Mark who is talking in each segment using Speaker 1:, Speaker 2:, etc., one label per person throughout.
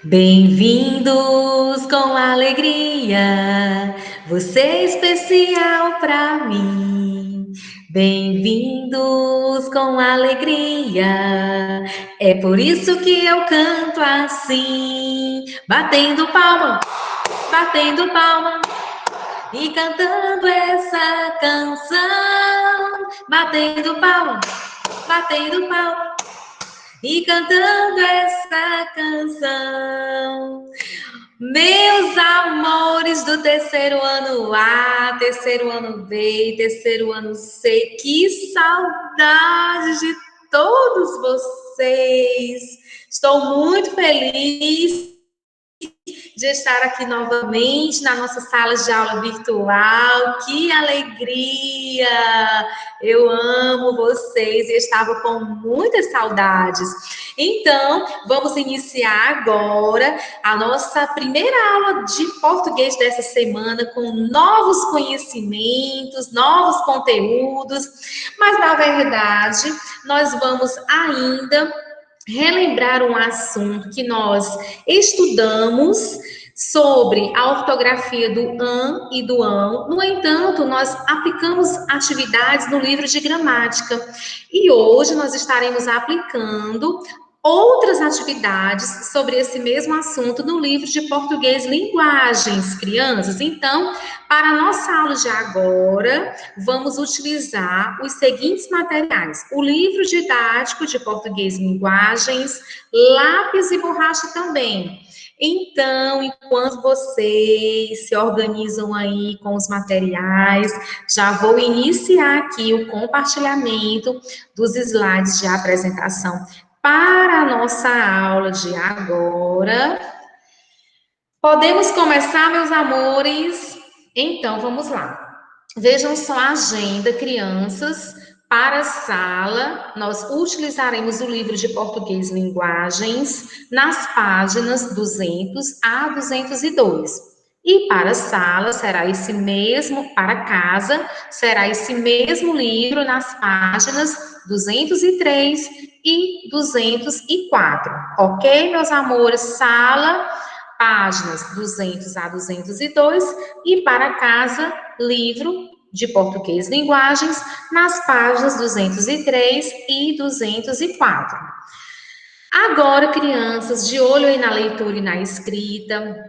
Speaker 1: Bem-vindos com alegria, você é especial para mim. Bem-vindos com alegria, é por isso que eu canto assim, batendo palma e cantando essa canção, batendo palma e cantando essa canção. Meus amores do terceiro ano A, terceiro ano B, terceiro ano C, que saudade de todos vocês! Estou muito feliz de estar aqui novamente na nossa sala de aula virtual. Que alegria! Eu amo vocês e estava com muitas saudades. Então, vamos iniciar agora a nossa primeira aula de português dessa semana com novos conhecimentos, novos conteúdos, mas na verdade, nós vamos ainda relembrar um assunto que nós estudamos sobre a ortografia do an e do ão. No entanto, nós aplicamos atividades no livro de gramática e hoje nós estaremos aplicando outras atividades sobre esse mesmo assunto no livro de português linguagens, crianças. Então, para a nossa aula de agora, vamos utilizar os seguintes materiais: o livro didático de português linguagens, lápis e borracha também. Então, enquanto vocês se organizam aí com os materiais, já vou iniciar aqui o compartilhamento dos slides de apresentação para a nossa aula de agora. Podemos começar, meus amores? Então, vamos lá. Vejam só a agenda, crianças. Para a sala, nós utilizaremos o livro de português linguagens nas páginas 200 a 202. E para a sala, será esse mesmo, para casa, será esse mesmo livro nas páginas 203 e 204. Ok, meus amores? Sala, páginas 200 a 202 e para casa, livro de português linguagens nas páginas 203 e 204. Agora, crianças, de olho aí na leitura e na escrita,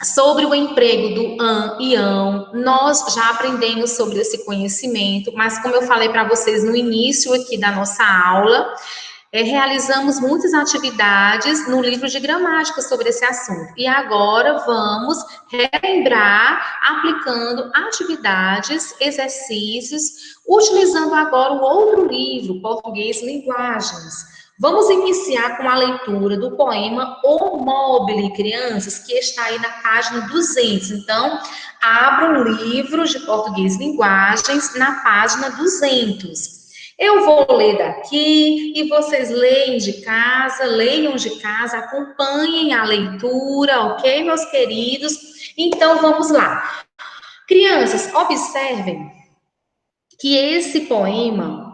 Speaker 1: sobre o emprego do an e ão, nós já aprendemos sobre esse conhecimento, mas como eu falei para vocês no início aqui da nossa aula, realizamos muitas atividades no livro de gramática sobre esse assunto. E agora vamos relembrar aplicando atividades, exercícios, utilizando agora o outro livro, Português Linguagens. Vamos iniciar com a leitura do poema O Mobile, crianças, que está aí na página 200. Então, abra um livro de português linguagens na página 200. Eu vou ler daqui e vocês leiam de casa, acompanhem a leitura, ok, meus queridos? Então, vamos lá. Crianças, observem que esse poema,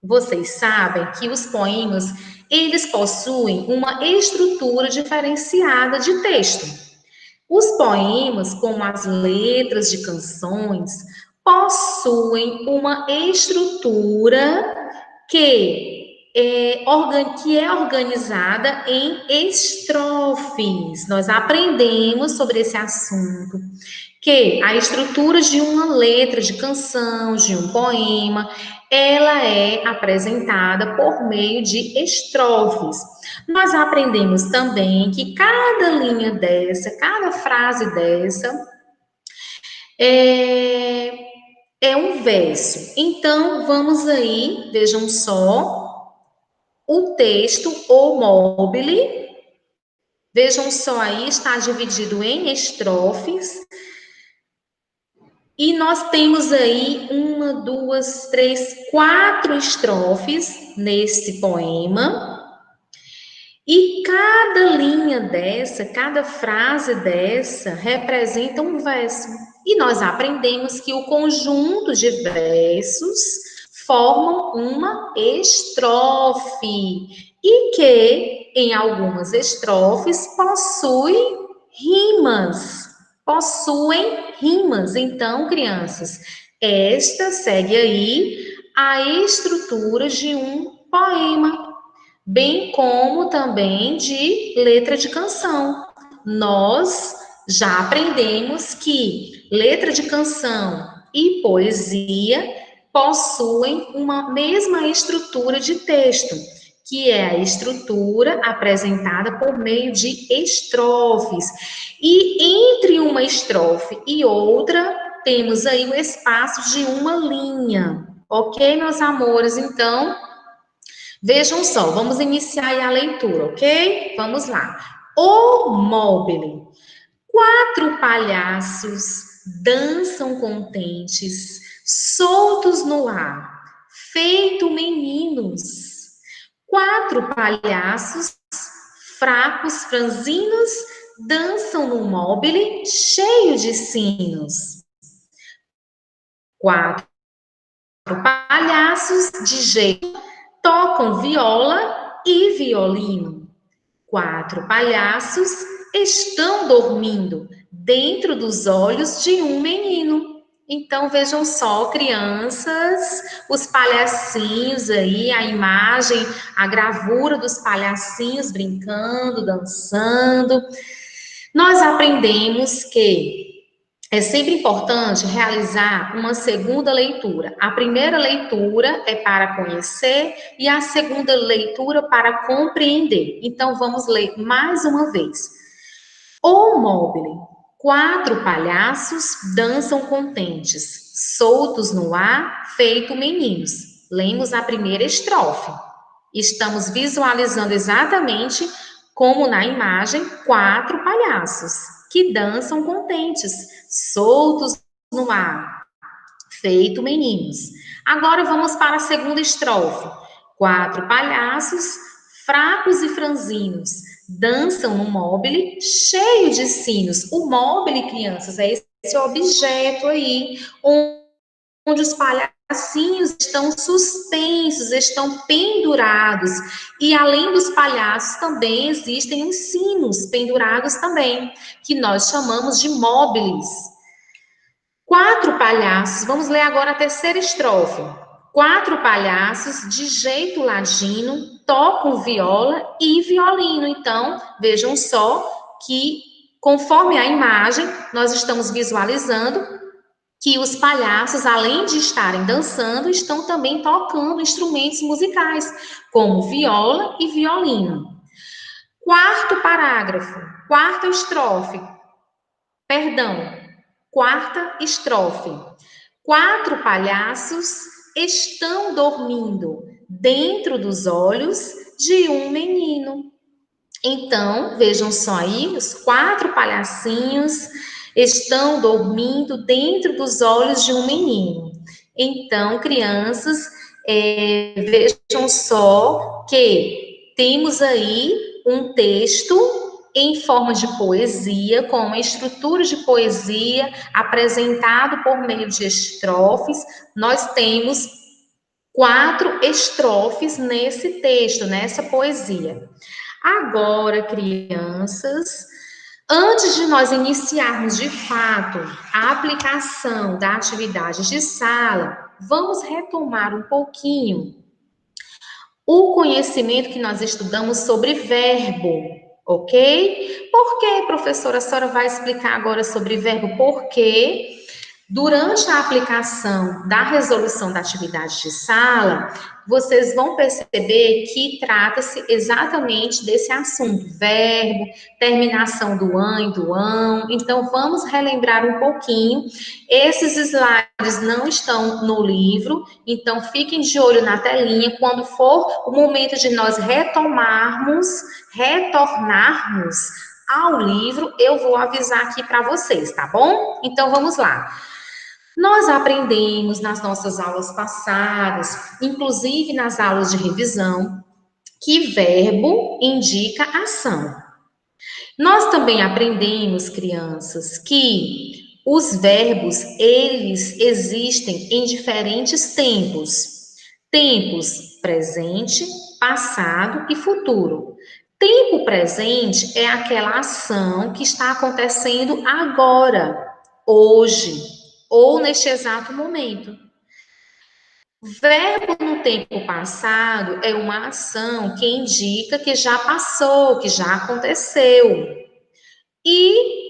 Speaker 1: vocês sabem que os poemas, eles possuem uma estrutura diferenciada de texto. Os poemas, como as letras de canções, possuem uma estrutura que é organizada em estrofes. Nós aprendemos sobre esse assunto, que a estrutura de uma letra de canção, de um poema, ela é apresentada por meio de estrofes. Nós aprendemos também que cada linha dessa, cada frase dessa, é um verso. Então, vamos aí, vejam só, o texto, o mobile, vejam só aí, está dividido em estrofes. E nós temos aí 1, 2, 3, 4 estrofes nesse poema. E cada linha dessa, cada frase dessa, representa um verso. E nós aprendemos que o conjunto de versos formam uma estrofe e que, em algumas estrofes, possuem rimas. Então, crianças, esta segue aí a estrutura de um poema, bem como também de letra de canção. Nós já aprendemos que letra de canção e poesia possuem uma mesma estrutura de texto, que é a estrutura apresentada por meio de estrofes. E entre uma estrofe e outra, temos aí o espaço de uma linha. Ok, meus amores? Então, vejam só, vamos iniciar aí a leitura, ok? Vamos lá. O Mobile. 4 palhaços dançam contentes, soltos no ar, feito meninos. 4 palhaços, fracos, franzinos, dançam no mobile cheio de sinos. 4 palhaços de jeito tocam viola e violino. 4 palhaços estão dormindo dentro dos olhos de um menino. Então, vejam só, crianças, os palhacinhos aí, a imagem, a gravura dos palhacinhos brincando, dançando. Nós aprendemos que é sempre importante realizar uma segunda leitura. A primeira leitura é para conhecer e a segunda leitura para compreender. Então, vamos ler mais uma vez. O Mobile. 4 palhaços dançam contentes, soltos no ar, feito meninos. Lemos a primeira estrofe. Estamos visualizando exatamente como na imagem 4 palhaços que dançam contentes, soltos no ar, feito meninos. Agora vamos para a segunda estrofe. 4 palhaços, fracos e franzinos, dançam no mobile cheio de sinos. O mobile, crianças, é esse objeto aí, onde os palhacinhos estão suspensos, estão pendurados. E além dos palhaços, também existem os sinos pendurados também, que nós chamamos de móbiles. 4 palhaços, vamos ler agora a terceira estrofe. 4 palhaços de jeito ladino tocam viola e violino. Então, vejam só que, conforme a imagem, nós estamos visualizando que os palhaços, além de estarem dançando, estão também tocando instrumentos musicais, como viola e violino. Quarto parágrafo, quarta estrofe, quarta estrofe. 4 palhaços estão dormindo dentro dos olhos de um menino. Então, vejam só aí, os 4 palhacinhos estão dormindo dentro dos olhos de um menino. Então, crianças, vejam só que temos aí um texto em forma de poesia, com uma estrutura de poesia apresentado por meio de estrofes. Nós temos 4 estrofes nesse texto, nessa poesia. Agora, crianças, antes de nós iniciarmos de fato a aplicação da atividade de sala, vamos retomar um pouquinho o conhecimento que nós estudamos sobre verbo, ok? Por que, professora, a senhora vai explicar agora sobre verbo? Porque durante a aplicação da resolução da atividade de sala, vocês vão perceber que trata-se exatamente desse assunto, verbo, terminação do an e do ão. Então, vamos relembrar um pouquinho. Esses slides não estão no livro, então fiquem de olho na telinha. Quando for o momento de nós retornarmos ao livro, eu vou avisar aqui para vocês, tá bom? Então, vamos lá. Nós aprendemos nas nossas aulas passadas, inclusive nas aulas de revisão, que verbo indica ação. Nós também aprendemos, crianças, que os verbos, eles existem em diferentes tempos. tempos presente, passado e futuro. Tempo presente é aquela ação que está acontecendo agora, hoje, ou neste exato momento. Verbo no tempo passado é uma ação que indica que já passou, que já aconteceu. E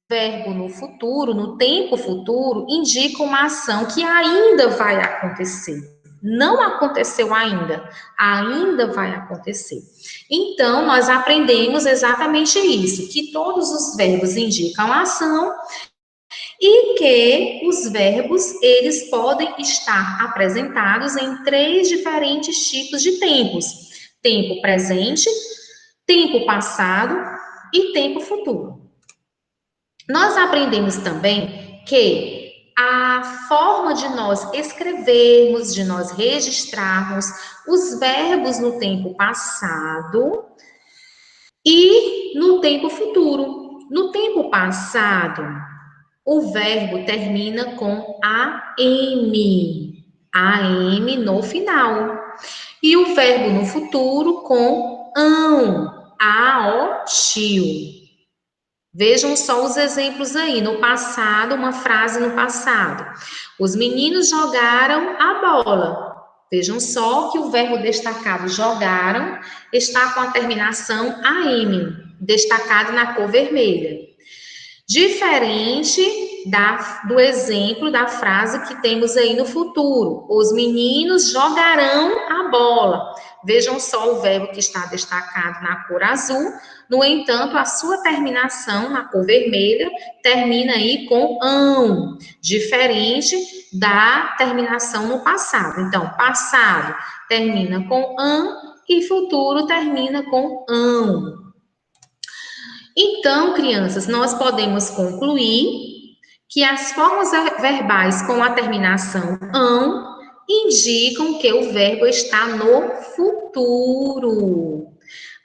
Speaker 1: verbo no futuro, no tempo futuro, indica uma ação que ainda vai acontecer. Não aconteceu ainda vai acontecer. Então, nós aprendemos exatamente isso, que todos os verbos indicam ação e que os verbos, eles podem estar apresentados em 3 diferentes tipos de tempos: tempo presente, tempo passado e tempo futuro. Nós aprendemos também que a forma de nós escrevermos, de nós registrarmos os verbos no tempo passado e no tempo futuro. No tempo passado, o verbo termina com AM no final. E o verbo no futuro com ão, aotio. Vejam só os exemplos aí. No passado, uma frase no passado. Os meninos jogaram a bola. Vejam só que o verbo destacado jogaram está com a terminação AM, destacado na cor vermelha. Diferente do exemplo da frase que temos aí no futuro. Os meninos jogarão a bola. Vejam só o verbo que está destacado na cor azul. No entanto, a sua terminação na cor vermelha termina aí com ão, diferente da terminação no passado. Então, passado termina com ão e futuro termina com ão. Então, crianças, nós podemos concluir que as formas verbais com a terminação ão indicam que o verbo está no futuro.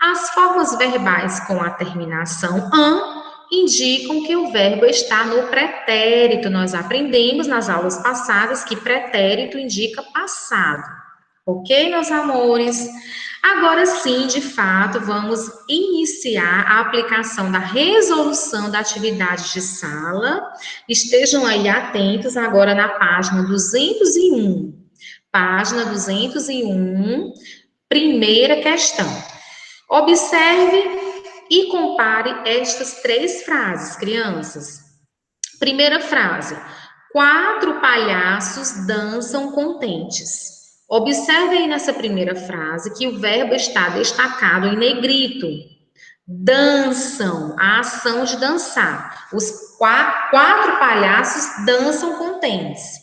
Speaker 1: As formas verbais com a terminação ão indicam que o verbo está no pretérito. Nós aprendemos nas aulas passadas que pretérito indica passado. Ok, meus amores? Agora sim, de fato, vamos iniciar a aplicação da resolução da atividade de sala. Estejam aí atentos agora na página 201. Página 201, primeira questão. Observe e compare estas 3 frases, crianças. Primeira frase: 4 palhaços dançam contentes. Observe aí nessa primeira frase que o verbo está destacado em negrito. Dançam, a ação de dançar. Os 4 palhaços dançam contentes.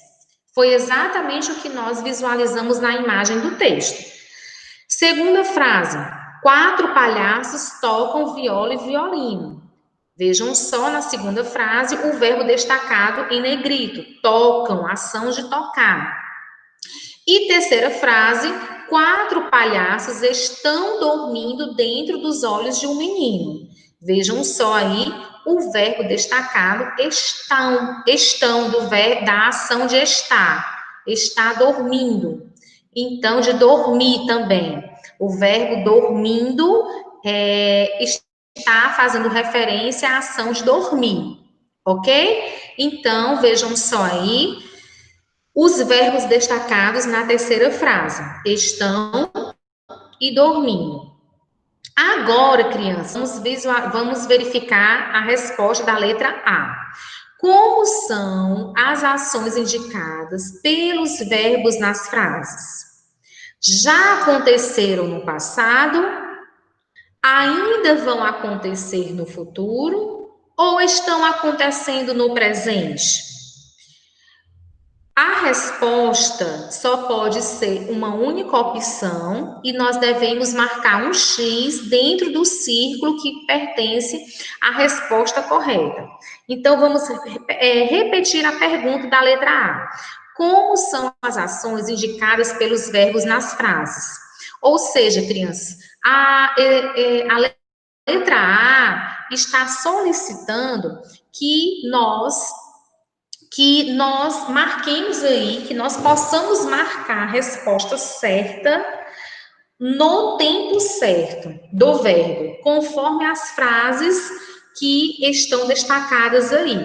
Speaker 1: Foi exatamente o que nós visualizamos na imagem do texto. Segunda frase: 4 palhaços tocam viola e violino. Vejam só na segunda frase o verbo destacado em negrito. Tocam, ação de tocar. E terceira frase: 4 palhaços estão dormindo dentro dos olhos de um menino. Vejam só aí o verbo destacado estão da ação de estar. Está dormindo. Então, de dormir também. O verbo dormindo está fazendo referência à ação de dormir. Ok? Então, vejam só aí os verbos destacados na terceira frase: estão e dormindo. Agora, crianças, vamos verificar a resposta da letra A. Como são as ações indicadas pelos verbos nas frases? Já aconteceram no passado? Ainda vão acontecer no futuro? Ou estão acontecendo no presente? A resposta só pode ser uma única opção e nós devemos marcar um X dentro do círculo que pertence à resposta correta. Então, vamos repetir a pergunta da letra A. Como são as ações indicadas pelos verbos nas frases? Ou seja, crianças, a letra A está solicitando que nós que nós marquemos aí, que nós possamos marcar a resposta certa no tempo certo do verbo, conforme as frases que estão destacadas aí.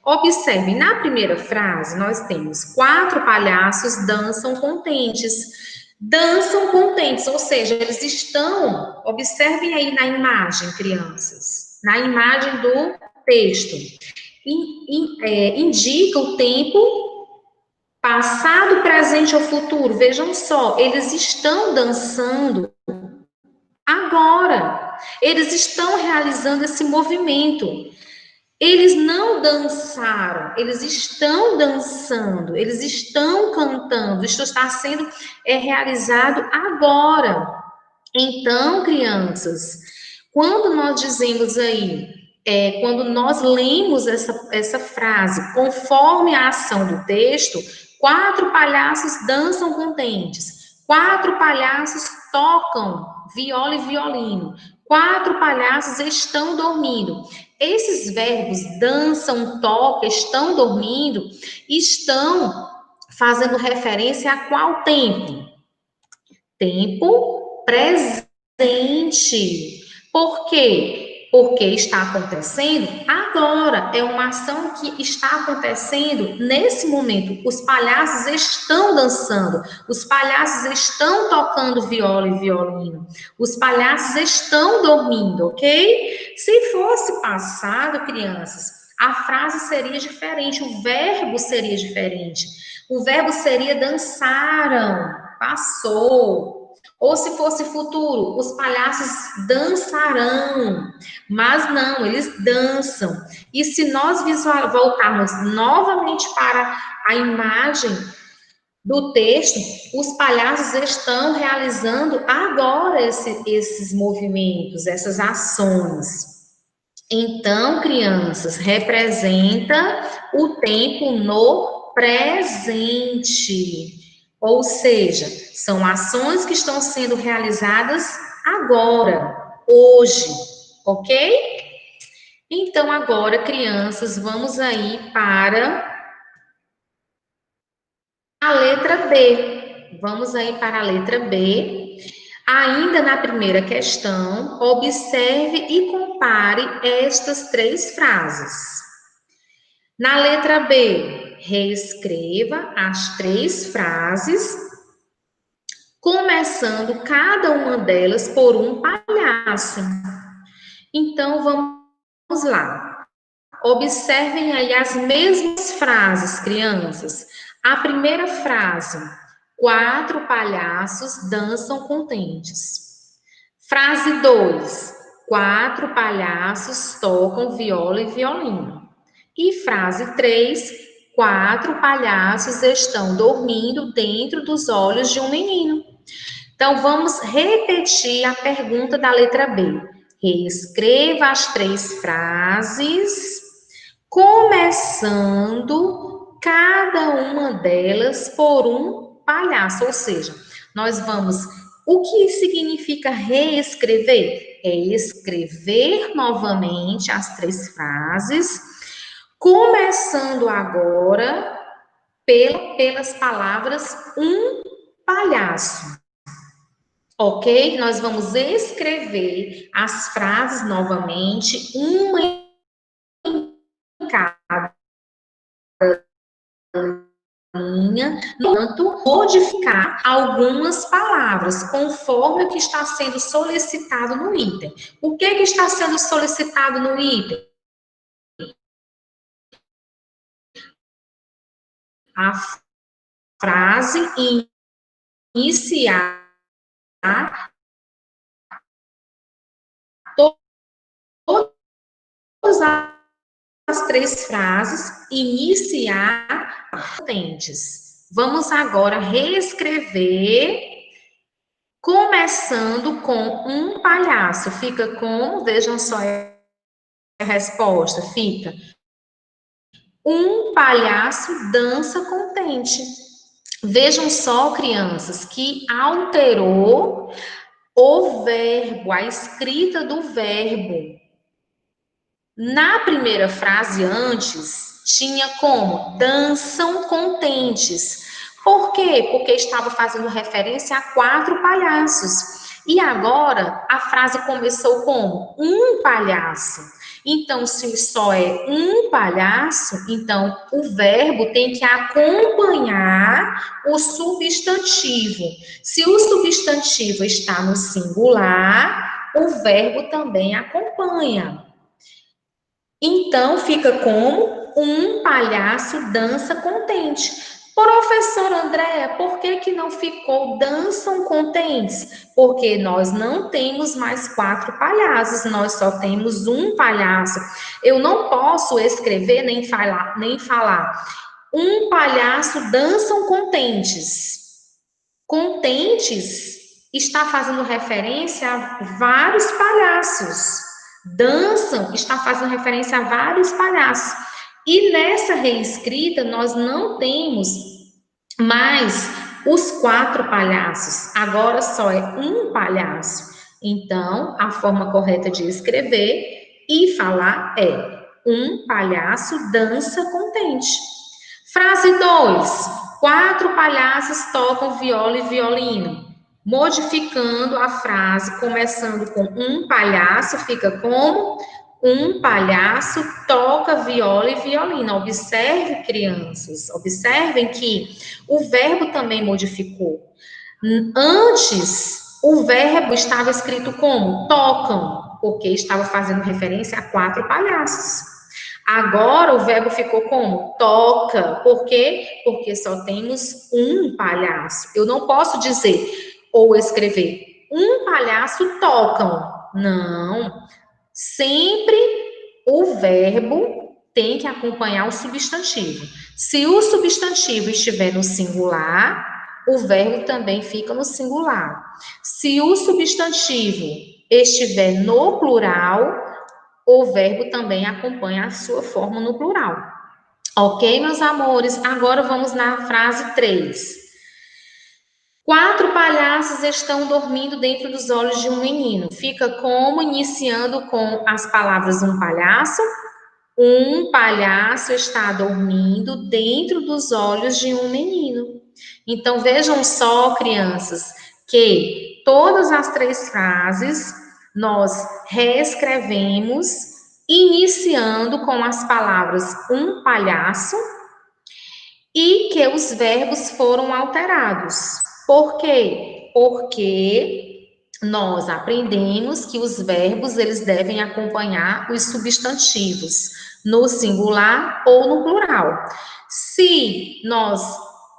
Speaker 1: Observe, na primeira frase, nós temos 4 palhaços dançam contentes. Dançam contentes, ou seja, eles estão, observem aí na imagem, crianças, na imagem do texto, indica o tempo passado, presente ou futuro. Vejam só, eles estão dançando agora. Eles estão realizando esse movimento. Eles não dançaram, eles estão dançando, eles estão cantando. Isso está sendo realizado agora. Então, crianças, quando nós dizemos aí, quando nós lemos essa frase, conforme a ação do texto, 4 palhaços dançam contentes, 4 palhaços tocam viola e violino, 4 palhaços estão dormindo. Esses verbos dançam, tocam, estão dormindo, estão fazendo referência a qual tempo? Tempo presente. Por quê? Porque está acontecendo agora. É uma ação que está acontecendo nesse momento. Os palhaços estão dançando. Os palhaços estão tocando viola e violino. Os palhaços estão dormindo, ok? Se fosse passado, crianças, a frase seria diferente. O verbo seria diferente. O verbo seria dançaram. Passou. Ou se fosse futuro, os palhaços dançarão. Mas não, eles dançam. E se nós voltarmos novamente para a imagem do texto, os palhaços estão realizando agora esses movimentos, essas ações. Então, crianças, representa o tempo no presente. Ou seja, são ações que estão sendo realizadas agora, hoje, ok? Então, agora, crianças, vamos aí para a letra B. Vamos aí para a letra B. Ainda na primeira questão, observe e compare estas 3 frases. Na letra B, reescreva as 3 frases, começando cada uma delas por um palhaço. Então, vamos lá. Observem aí as mesmas frases, crianças. A primeira frase, 4 palhaços dançam contentes. Frase 2, 4 palhaços tocam viola e violino. E frase 3, 4 palhaços estão dormindo dentro dos olhos de um menino. Então, vamos repetir a pergunta da letra B. Reescreva as 3 frases, começando cada uma delas por um palhaço. Ou seja, nós vamos... O que significa reescrever? É escrever novamente as 3 frases, começando agora pelas palavras um palhaço. Ok? Nós vamos escrever as frases novamente, uma em cada linha, enquanto modificar algumas palavras, conforme o que está sendo solicitado no item. O que está sendo solicitado no item? A frase iniciar todas as 3 frases, iniciar potentes. Vamos agora reescrever, começando com um palhaço. Fica como? Vejam só a resposta. Fica: um palhaço dança contente. Vejam só, crianças, que alterou o verbo, a escrita do verbo. Na primeira frase antes, tinha como? Dançam contentes. Por quê? Porque estava fazendo referência a 4 palhaços. E agora a frase começou como? Um palhaço. Então, se só é um palhaço, então o verbo tem que acompanhar o substantivo. Se o substantivo está no singular, o verbo também acompanha. Então, fica como um palhaço dança contente. Professor Andréa, por que que não ficou dançam contentes? Porque nós não temos mais 4 palhaços, nós só temos um palhaço. Eu não posso escrever nem falar. Um palhaço dançam contentes. Contentes está fazendo referência a vários palhaços. Dançam está fazendo referência a vários palhaços. E nessa reescrita, nós não temos mais os 4 palhaços. Agora só é um palhaço. Então, a forma correta de escrever e falar é: um palhaço dança contente. Frase 2. 4 palhaços tocam viola e violino. Modificando a frase, começando com um palhaço, fica como? Um palhaço toca viola e violino. Observe, crianças, observem que o verbo também modificou. Antes, o verbo estava escrito como? Tocam, porque estava fazendo referência a 4 palhaços. Agora o verbo ficou como? Toca. Por quê? Porque só temos um palhaço. Eu não posso dizer ou escrever um palhaço tocam. Não. Sempre o verbo tem que acompanhar o substantivo. Se o substantivo estiver no singular, o verbo também fica no singular. Se o substantivo estiver no plural, o verbo também acompanha a sua forma no plural. Ok, meus amores? Agora vamos na frase 3. 4 palhaços estão dormindo dentro dos olhos de um menino. Fica como iniciando com as palavras um palhaço. Um palhaço está dormindo dentro dos olhos de um menino. Então vejam só, crianças, que todas as 3 frases nós reescrevemos iniciando com as palavras um palhaço e que os verbos foram alterados. Por quê? Porque nós aprendemos que os verbos eles devem acompanhar os substantivos no singular ou no plural. Se nós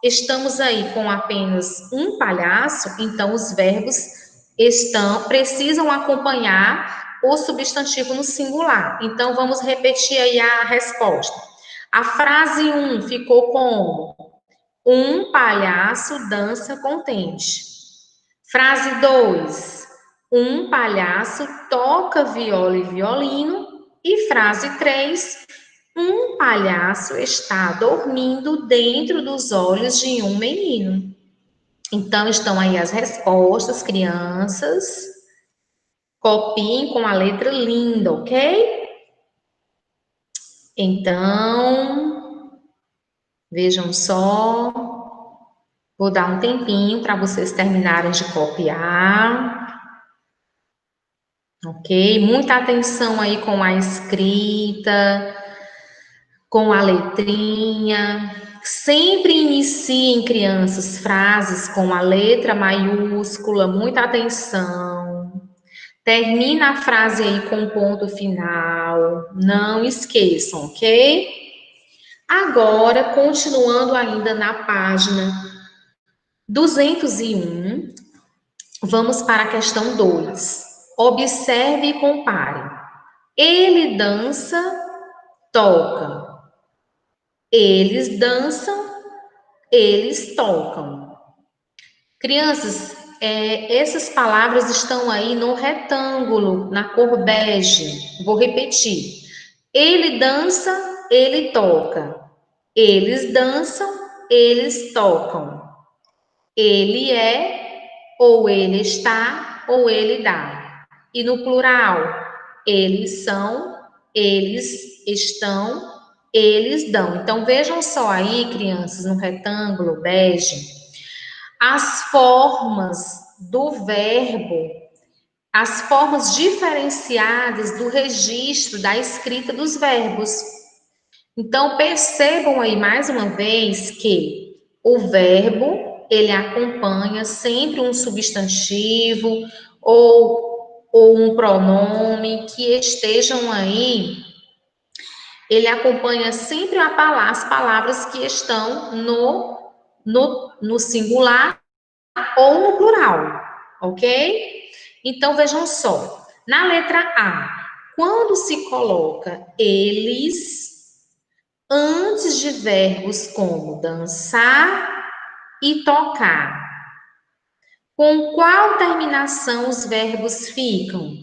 Speaker 1: estamos aí com apenas um palhaço, então os verbos precisam acompanhar o substantivo no singular. Então vamos repetir aí a resposta. A frase 1 ficou como? Um palhaço dança contente. Frase 2. Um palhaço toca viola e violino. E frase 3. Um palhaço está dormindo dentro dos olhos de um menino. Então, estão aí as respostas, crianças. Copiem com a letra linda, ok? Então, vejam só. Vou dar um tempinho para vocês terminarem de copiar. Ok? Muita atenção aí com a escrita, com a letrinha. Sempre iniciem, crianças, frases com a letra maiúscula. Muita atenção. Termina a frase aí com ponto final. Não esqueçam, ok? Agora, continuando ainda na página 201, vamos para a questão 2. Observe e compare. Ele dança, toca. Eles dançam, eles tocam. Crianças, essas palavras estão aí no retângulo, na cor bege. Vou repetir. Ele dança, ele toca. Eles dançam, eles tocam. Ele é, ou ele está, ou ele dá. E no plural, eles são, eles estão, eles dão. Então, vejam só aí, crianças, no retângulo bege, as formas do verbo, as formas diferenciadas do registro da escrita dos verbos. Então, percebam aí mais uma vez que o verbo, ele acompanha sempre um substantivo ou um pronome que estejam aí. Ele acompanha sempre as palavras que estão no singular ou no plural, ok? Então, vejam só. Na letra A, quando se coloca eles antes de verbos como dançar e tocar, com qual terminação os verbos ficam?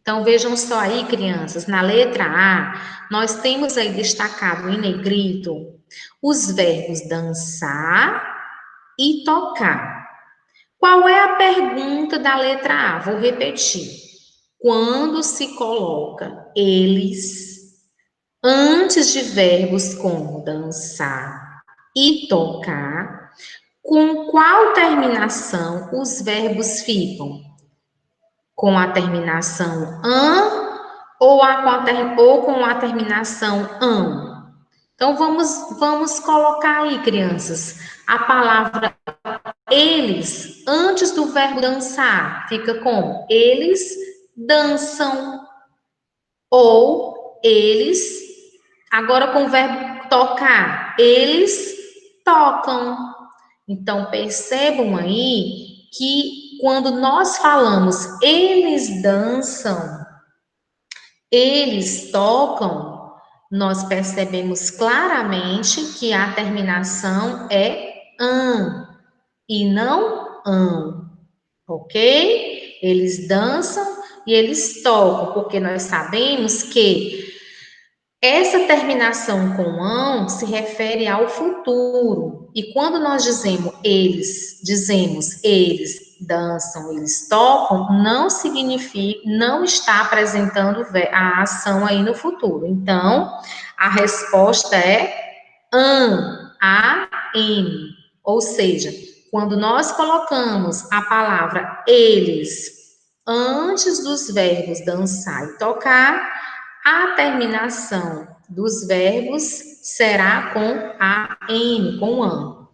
Speaker 1: Então, vejam só aí, crianças, na letra A, nós temos aí destacado em negrito os verbos dançar e tocar. Qual é a pergunta da letra A? Vou repetir. Quando se coloca eles antes de verbos como dançar e tocar, com qual terminação os verbos ficam? Com a terminação an ou com a terminação an? Então, vamos colocar aí, crianças, a palavra eles antes do verbo dançar. Fica como? Eles dançam. Ou eles, agora com o verbo tocar, eles tocam. Então, percebam aí que quando nós falamos eles dançam, eles tocam, nós percebemos claramente que a terminação é an e não an, ok? Eles dançam e eles tocam, porque nós sabemos que essa terminação com ão se refere ao futuro. E quando nós dizemos eles dançam, eles tocam, não significa, não está apresentando a ação aí no futuro. Então, a resposta é A-N. Ou seja, quando nós colocamos a palavra eles antes dos verbos dançar e tocar, a terminação dos verbos será com a-n, com an.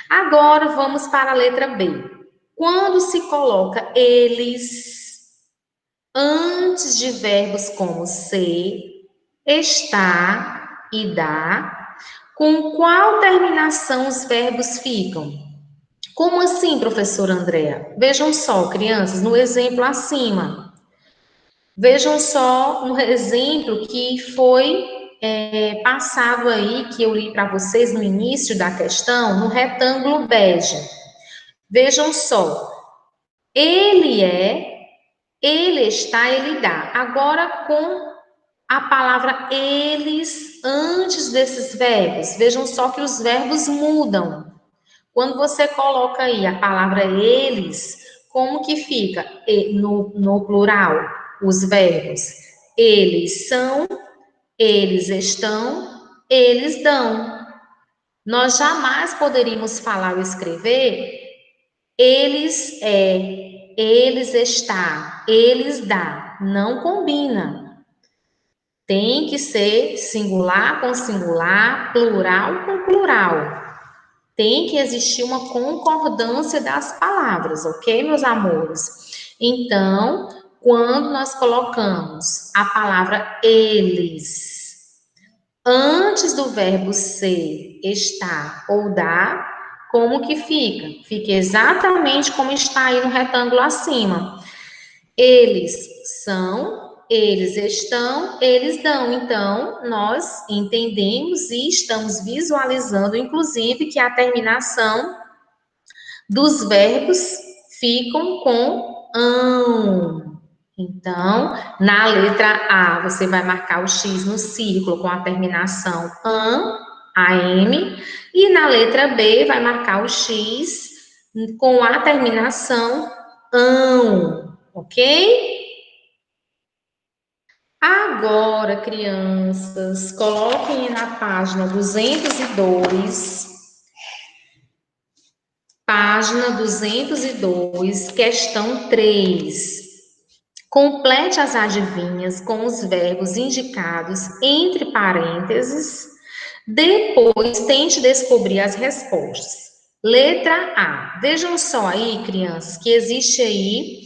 Speaker 1: Agora vamos para a letra B. Quando se coloca eles antes de verbos como ser, estar e dar, com qual terminação os verbos ficam? Como assim, professora Andréa? Vejam só, crianças, no exemplo acima. Vejam só um exemplo que foi passado aí, que eu li para vocês no início da questão, no retângulo bege. Vejam só, ele é, ele está, ele dá. Agora com a palavra eles antes desses verbos. Vejam só que os verbos mudam. Quando você coloca aí a palavra eles, como que fica no plural os verbos? Eles são, eles estão, eles dão. Nós jamais poderíamos falar ou escrever eles é, eles está, eles dá. Não combina. Tem que ser singular com singular, plural com plural. Tem que existir uma concordância das palavras, ok, meus amores? Então, quando nós colocamos a palavra eles antes do verbo ser, estar ou dar, como que fica? Fica exatamente como está aí no retângulo acima. Eles são, eles estão, eles dão. Então, nós entendemos e estamos visualizando, inclusive, que a terminação dos verbos ficam com ão. Então, na letra A, você vai marcar o X no círculo com a terminação an, AM, e na letra B, vai marcar o X com a terminação ão, ok? Agora, crianças, coloquem na página 202, questão 3. Complete as adivinhas com os verbos indicados entre parênteses. Depois, tente descobrir as respostas. Letra A. Vejam só aí, crianças, que existe aí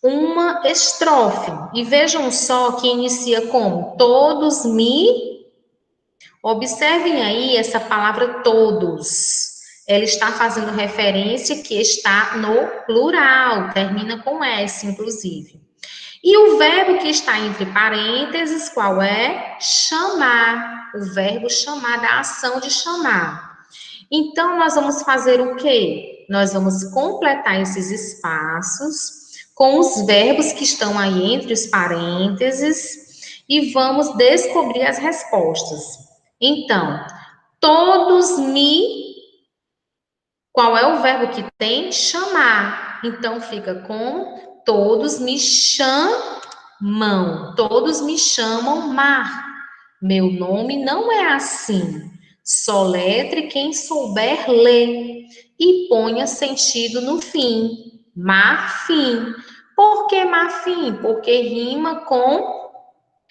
Speaker 1: uma estrofe. E vejam só que inicia como todos me. Observem aí essa palavra todos. Ela está fazendo referência que está no plural, termina com S, inclusive. E o verbo que está entre parênteses, qual é? Chamar. O verbo chamar, da ação de chamar. Então, nós vamos fazer o quê? Nós vamos completar esses espaços com os verbos que estão aí entre os parênteses e vamos descobrir as respostas. Então, todos me... Qual é o verbo que tem? Chamar. Então, fica com todos me chamam. Todos me chamam Mar. Meu nome não é assim. Soletre quem souber ler e ponha sentido no fim. Marfim. Por que marfim? Porque rima com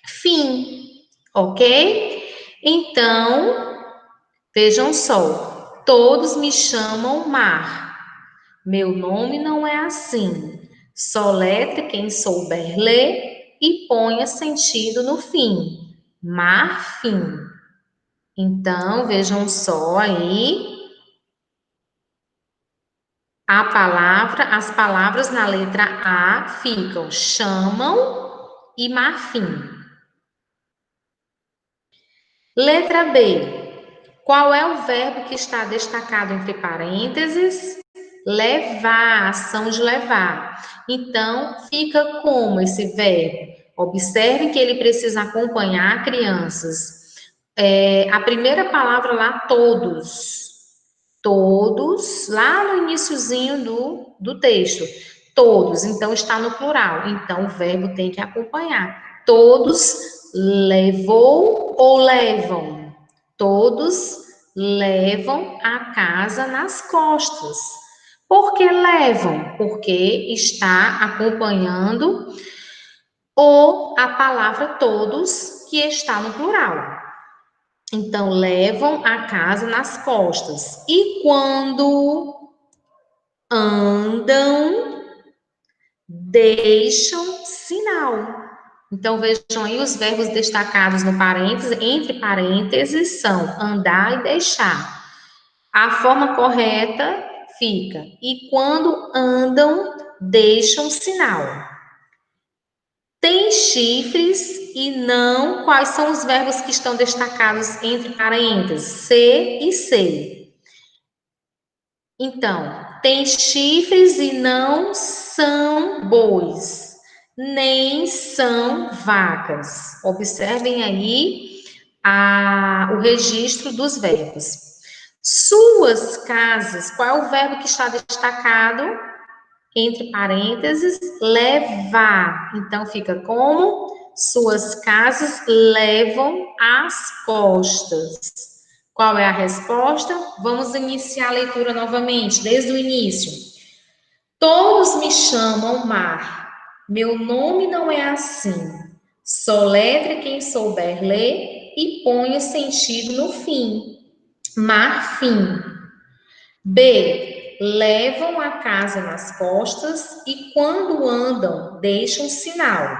Speaker 1: fim, ok? Então, vejam só. Todos me chamam Mar. Meu nome não é assim. Soletre quem souber ler e ponha sentido no fim. Marfim. Então, vejam só aí as palavras na letra A ficam chamam e marfim. Letra B. Qual é o verbo que está destacado entre parênteses? Levar, ação de levar. Então, fica como esse verbo? Observe que ele precisa acompanhar crianças. A primeira palavra lá, todos. Todos, lá no iniciozinho do texto. Todos, então está no plural. Então, o verbo tem que acompanhar. Todos levou ou levam? Todos levam a casa nas costas. Por que levam? Porque está acompanhando a palavra todos, que está no plural. Então, levam a casa nas costas. E quando andam, deixam sinal. Então, vejam aí os verbos destacados no parênteses, entre parênteses, são andar e deixar. A forma correta fica, e quando andam, deixam sinal. Tem chifres e não. Quais são os verbos que estão destacados entre parênteses? Ser e ser. Então, tem chifres e não são bois, nem são vacas. Observem aí o registro dos verbos. Suas casas, qual é o verbo que está destacado? Entre parênteses, levar. Então, fica como? Suas casas levam as costas. Qual é a resposta? Vamos iniciar a leitura novamente, desde o início. Todos me chamam Mar. Meu nome não é assim. Soletre quem souber ler e ponha sentido no fim. Marfim. B. Levam a casa nas costas e quando andam, deixam sinal.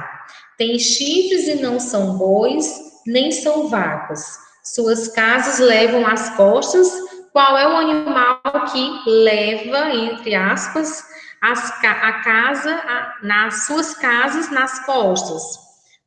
Speaker 1: Tem chifres e não são bois, nem são vacas. Suas casas levam as costas. Qual é o animal que leva, entre aspas, a casa, nas suas casas nas costas?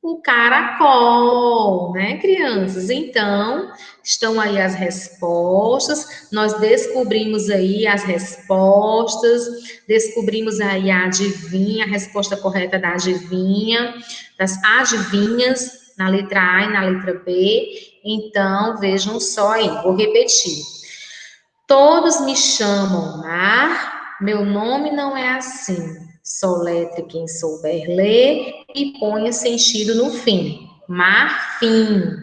Speaker 1: O caracol, né, crianças? Então, estão aí as respostas, nós descobrimos aí as respostas, descobrimos aí a adivinha, a resposta correta da adivinha, das adivinhas, na letra A e na letra B. Então, vejam só aí, vou repetir. Todos me chamam Mar, meu nome não é assim. Soletre quem souber ler e ponha sentido no fim. Marfim.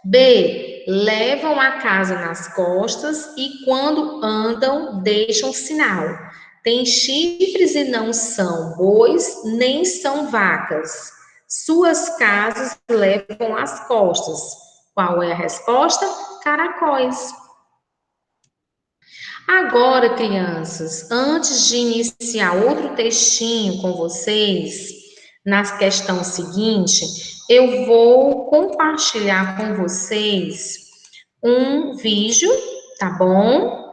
Speaker 1: B, levam a casa nas costas e quando andam deixam sinal. Tem chifres e não são bois, nem são vacas. Suas casas levam as costas. Qual é a resposta? Caracóis. Agora, crianças, antes de iniciar outro textinho com vocês, na questão seguinte, eu vou compartilhar com vocês um vídeo, tá bom?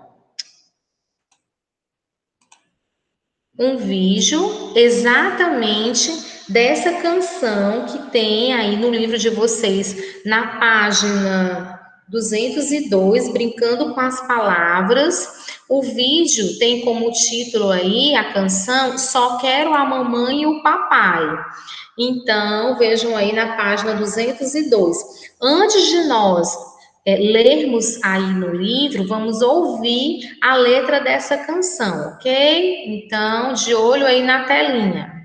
Speaker 1: Um vídeo exatamente dessa canção que tem aí no livro de vocês, na página 202, Brincando com as Palavras. O vídeo tem como título aí a canção Só Quero a Mamãe e o Papai. Então, vejam aí na página 202. Antes de nós lermos aí no livro, vamos ouvir a letra dessa canção, ok? Então, de olho aí na telinha.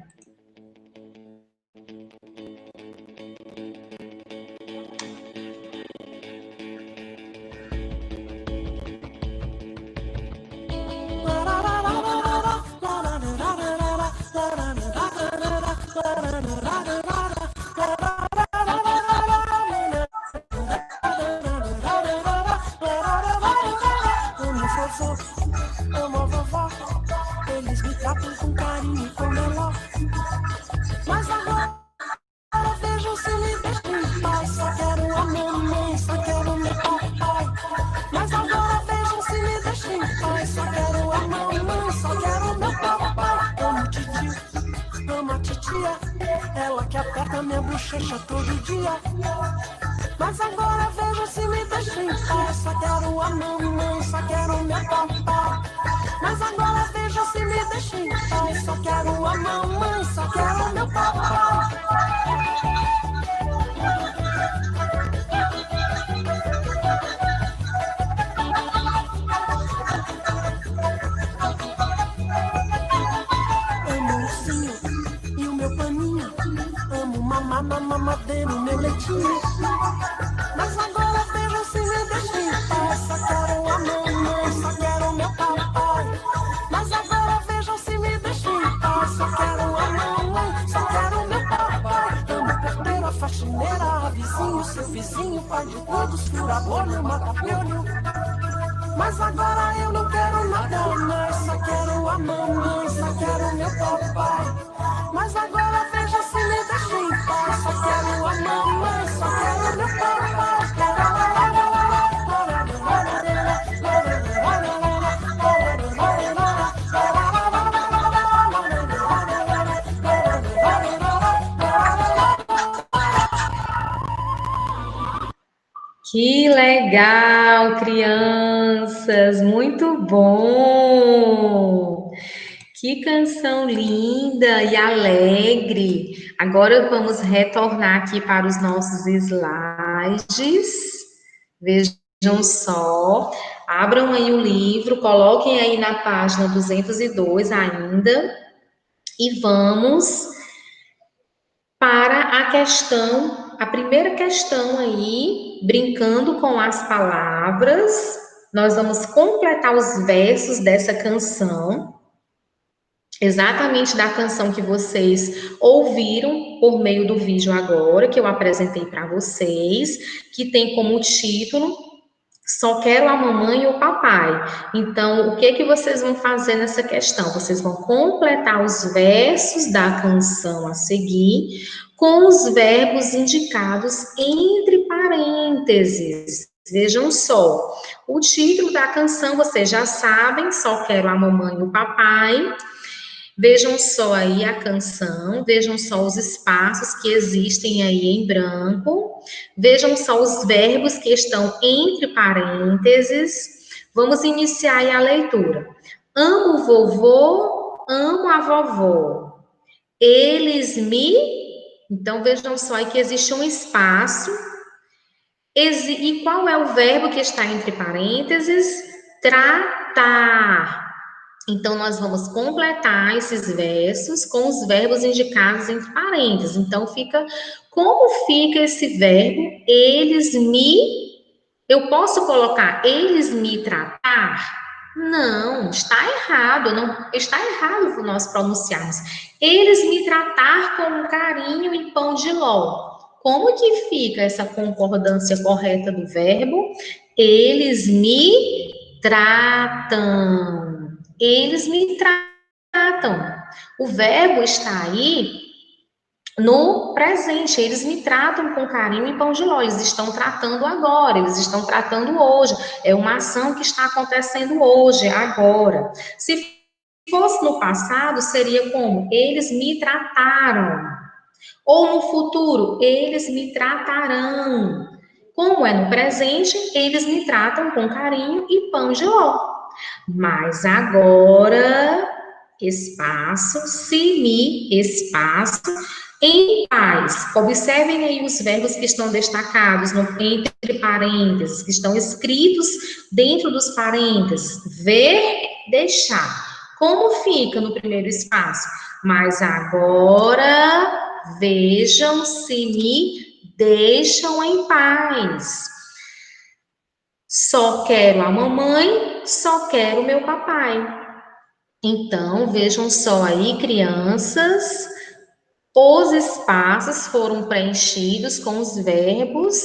Speaker 2: Amo a vovó, eles me tratam com carinho e com meló. Mas agora vejo se me deixam em paz. Só quero a mamãe, só quero meu papai. Mas agora vejam se me deixam em paz. Só quero a mamãe, só quero meu papai. Amo o titio, amo a titia, ela que aperta minha bochecha todo dia. Mas agora vejo se me deixa em paz. Só quero a mamãe, só quero meu papai. Mas agora vejo se me deixa em paz. Só quero a mamãe, só quero meu papai. Amo o ursinho e o meu paninho. Amo mamar na mamadeira o meu leitinho. Mas agora vejo se me deixa em paz. Só quero a mamãe, só quero meu papai. Mas agora vejam se me deixa em paz. Só quero a mamãe, só quero meu papai. Amo porteira, faxineira, vizinho, seu vizinho, pai de todos, fura-olho, mata-olho. Mas agora eu não quero nada mais. Só quero a mamãe, só quero meu papai. Mas agora veja se me deixa em paz. Só quero a mamãe, só quero meu papai.
Speaker 1: Que legal, crianças! Muito bom! Que canção linda e alegre! Agora vamos retornar aqui para os nossos slides. Vejam só, abram aí o livro, coloquem aí na página 202 ainda e vamos para a questão, a primeira questão aí, brincando com as palavras. Nós vamos completar os versos dessa canção, exatamente da canção que vocês ouviram por meio do vídeo agora, que eu apresentei para vocês, que tem como título Só Quero a Mamãe e o Papai. Então, o que que vocês vão fazer nessa questão? Vocês vão completar os versos da canção a seguir com os verbos indicados entre parênteses. Vejam só, o título da canção vocês já sabem, Só Quero a Mamãe e o Papai. Vejam só aí a canção, vejam só os espaços que existem aí em branco, vejam só os verbos que estão entre parênteses. Vamos iniciar aí a leitura. Amo o vovô, amo a vovó. Eles me... Então, vejam só aí que existe um espaço. E qual é o verbo que está entre parênteses? Tratar. Então, nós vamos completar esses versos com os verbos indicados entre parênteses. Então, como fica esse verbo? Eles me. Eu posso colocar eles me tratar? Não, está errado. Não, está errado nós pronunciarmos. Eles me tratar com carinho e pão de ló. Como que fica essa concordância correta do verbo? Eles me tratam. Eles me tratam. O verbo está aí no presente. Eles me tratam com carinho e pão de ló. Eles estão tratando agora, eles estão tratando hoje. É uma ação que está acontecendo hoje, agora. Se fosse no passado, seria como? Eles me trataram. Ou no futuro, eles me tratarão. Como é no presente, eles me tratam com carinho e pão de ló. Mas agora, espaço, se me, espaço, em paz. Observem aí os verbos que estão destacados entre parênteses, que estão escritos dentro dos parênteses. Ver, deixar. Como fica no primeiro espaço? Mas agora, vejam se me deixam em paz. Só quero a mamãe, só quero meu papai. Então, vejam só aí, crianças, os espaços foram preenchidos com os verbos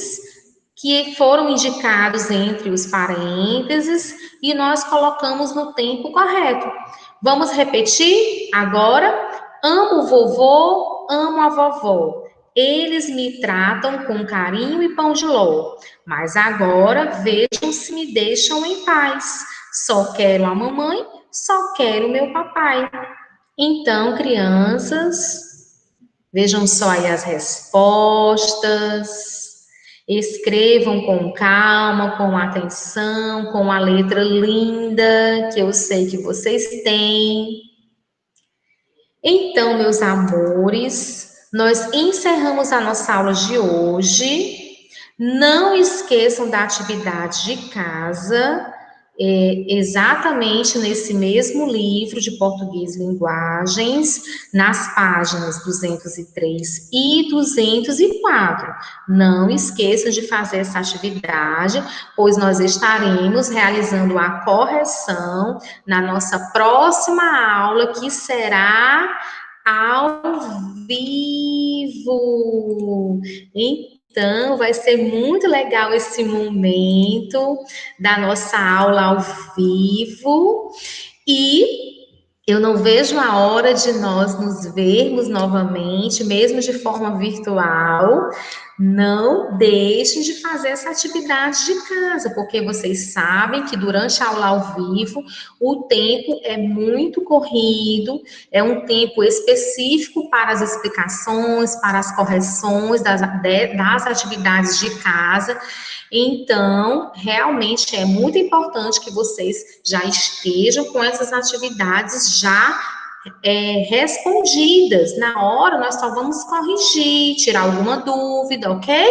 Speaker 1: que foram indicados entre os parênteses e nós colocamos no tempo correto. Vamos repetir agora? Amo o vovô, amo a vovó. Eles me tratam com carinho e pão de ló. Mas agora vejam se me deixam em paz. Só quero a mamãe, só quero meu papai. Então, crianças, vejam só aí as respostas. Escrevam com calma, com atenção, com a letra linda que eu sei que vocês têm. Então, meus amores, nós encerramos a nossa aula de hoje. Não esqueçam da atividade de casa, exatamente nesse mesmo livro de Português e Linguagens, nas páginas 203 e 204. Não esqueçam de fazer essa atividade, pois nós estaremos realizando a correção na nossa próxima aula, que será ao vivo. Então, vai ser muito legal esse momento da nossa aula ao vivo e eu não vejo a hora de nós nos vermos novamente, mesmo de forma virtual. Não deixem de fazer essa atividade de casa, porque vocês sabem que durante a aula ao vivo o tempo é muito corrido, é um tempo específico para as explicações, para as correções das atividades de casa. Então, realmente é muito importante que vocês já estejam com essas atividades já respondidas. Na hora, nós só vamos corrigir, tirar alguma dúvida, ok?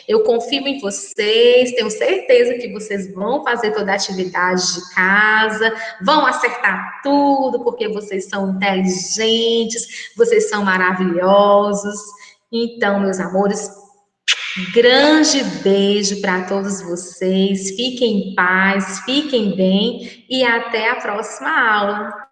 Speaker 1: Eu confio em vocês, tenho certeza que vocês vão fazer toda a atividade de casa, vão acertar tudo, porque vocês são inteligentes, vocês são maravilhosos. Então, meus amores, grande beijo para todos vocês, fiquem em paz, fiquem bem e até a próxima aula.